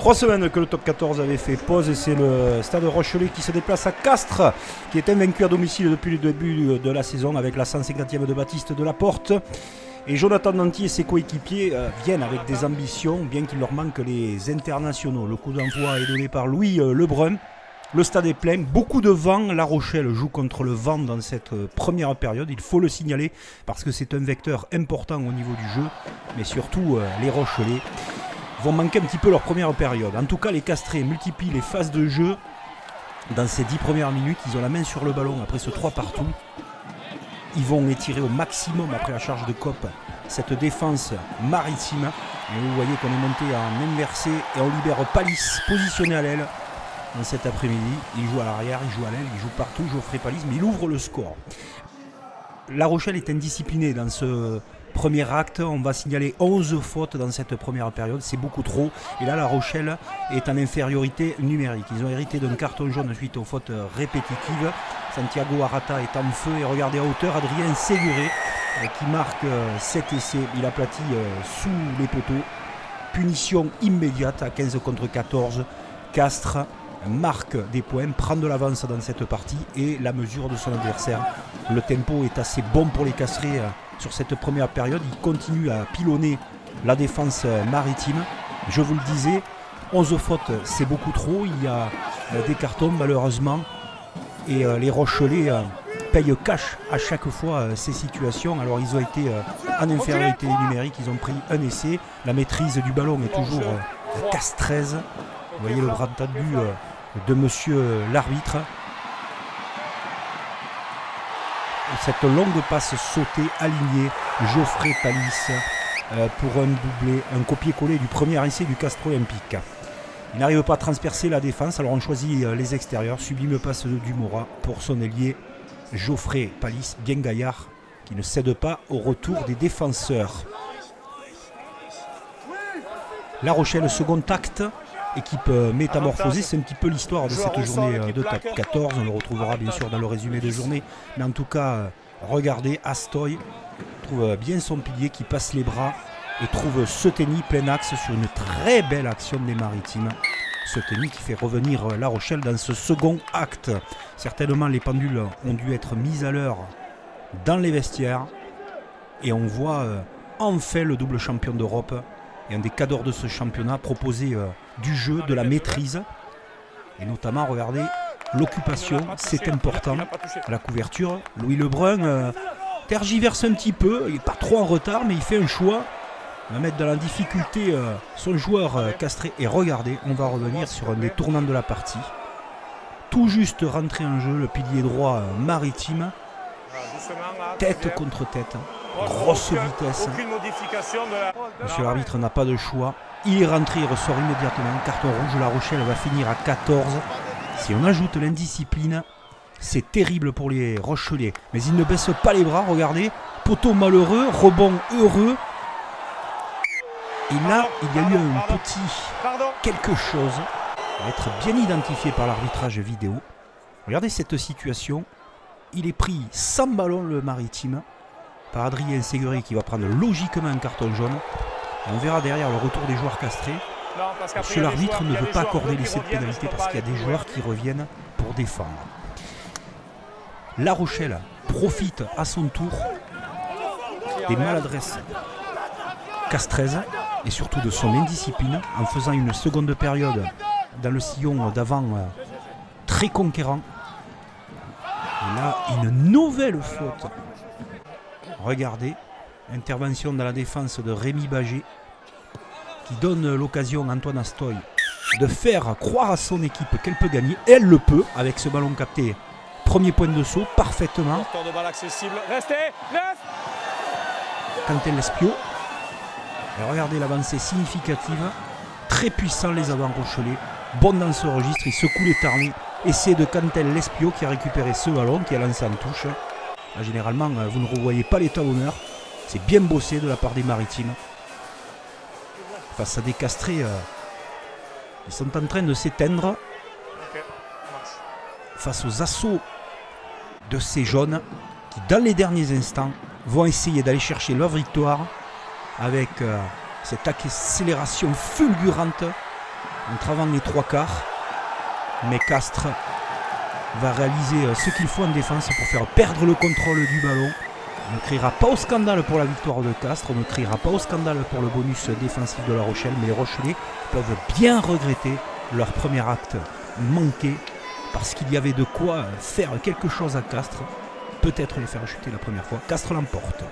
3 semaines que le top 14 avait fait pause et c'est le Stade Rochelais qui se déplace à Castres, qui est invaincu à domicile depuis le début de la saison avec la 150e de Baptiste Delaporte. Et Jonathan Danty et ses coéquipiers viennent avec des ambitions, bien qu'il leur manque les internationaux. Le coup d'envoi est donné par Louis Lebrun. Le stade est plein, beaucoup de vent. La Rochelle joue contre le vent dans cette première période. Il faut le signaler parce que c'est un vecteur important au niveau du jeu. Mais surtout, les Rochelais vont manquer un petit peu leur première période. En tout cas, les Castrés multiplient les phases de jeu. Dans ces 10 premières minutes, ils ont la main sur le ballon après ce 3 partout. Ils vont étirer au maximum après la charge de Cop cette défense maritime. Et vous voyez qu'on est monté en inversé et on libère Palis, positionné à l'aile. Dans cet après-midi, il joue à l'arrière, il joue à l'aile, il joue partout, Geoffrey Palis, mais il ouvre le score. La Rochelle est indisciplinée dans ce premier acte. On va signaler 11 fautes dans cette première période, c'est beaucoup trop. Et là, La Rochelle est en infériorité numérique. Ils ont hérité d'un carton jaune suite aux fautes répétitives. Santiago Arata est en feu et regardez à hauteur, Adrien Séguré qui marque cet essai. Il aplatit sous les poteaux. Punition immédiate à 15 contre 14. Castres marque des points, prend de l'avance dans cette partie et la mesure de son adversaire. Le tempo est assez bon pour les Castrés sur cette première période. Il continue à pilonner la défense maritime. Je vous le disais, 11 fautes, c'est beaucoup trop. Il y a des cartons malheureusement et les Rochelais payent cash à chaque fois ces situations. Alors ils ont été en infériorité numérique, ils ont pris un essai. La maîtrise du ballon est toujours castraise. Vous voyez le bras tendu de monsieur l'arbitre. Cette longue passe sautée, alignée, Geoffrey Palis pour un doublé, un copier-coller du premier essai du Castres Olympique. Il n'arrive pas à transpercer la défense, alors on choisit les extérieurs. Sublime passe de Dumora pour son ailier Geoffrey Palis, bien gaillard, qui ne cède pas au retour des défenseurs. La Rochelle, second acte. Équipe métamorphosée, c'est un petit peu l'histoire de cette journée de top 14. On le retrouvera bien sûr dans le résumé de journée. Mais en tout cas, regardez, Astoy trouve bien son pilier qui passe les bras et trouve Seteny plein axe sur une très belle action des Maritimes. Seteny qui fait revenir La Rochelle dans ce second acte. Certainement les pendules ont dû être mises à l'heure dans les vestiaires. Et on voit enfin le double champion d'Europe et un des cadors de ce championnat proposer du jeu, de la maîtrise. Et notamment, regardez, l'occupation, c'est important. La couverture, Louis Lebrun tergiverse un petit peu. Il n'est pas trop en retard, mais il fait un choix. Il va mettre dans la difficulté son joueur castré. Et regardez, on va revenir sur un des tournants de la partie. Tout juste rentré en jeu, le pilier droit maritime. Tête contre tête. Grosse vitesse. Monsieur l'arbitre n'a pas de choix. Il est rentré, il ressort immédiatement. Carton rouge, La Rochelle va finir à 14. Si on ajoute l'indiscipline, c'est terrible pour les Rochelais. Mais ils ne baissent pas les bras, regardez. Poteau malheureux, rebond heureux. Et là, il y a eu un petit quelque chose qui va être bien identifié par l'arbitrage vidéo. Regardez cette situation. Il est pris sans ballon le maritime par Adrien Séguré qui va prendre logiquement un carton jaune. Et on verra derrière le retour des joueurs castrés. Monsieur l'arbitre ne veut pas accorder l'essai de pénalité parce qu'il y a des joueurs qui reviennent pour défendre. La Rochelle profite à son tour des maladresses castraises et surtout de son indiscipline en faisant une seconde période dans le sillon d'avant très conquérant. Et là, une nouvelle faute. Regardez, intervention dans la défense de Rémi Bagé qui donne l'occasion à Antoine Astoy de faire croire à son équipe qu'elle peut gagner. Et elle le peut avec ce ballon capté. Premier point de saut, parfaitement. Quentin Lespio. Et regardez l'avancée significative. Très puissant les avants rochelais. Bon dans ce registre, il secoue les tarnés. Essai de Quentin Lespio qui a récupéré ce ballon, qui a lancé en touche. Là, généralement, vous ne revoyez pas les talonneurs. C'est bien bossé de la part des Maritimes. Face à des Castrés, ils sont en train de s'éteindre. Face aux assauts de ces jaunes qui, dans les derniers instants, vont essayer d'aller chercher leur victoire avec cette accélération fulgurante entre avant les 3/4. Mais Castres va réaliser ce qu'il faut en défense pour faire perdre le contrôle du ballon. On ne criera pas au scandale pour la victoire de Castres, on ne criera pas au scandale pour le bonus défensif de La Rochelle, mais les Rochelais peuvent bien regretter leur premier acte manqué, parce qu'il y avait de quoi faire quelque chose à Castres, peut-être les faire chuter la première fois. Castres l'emporte.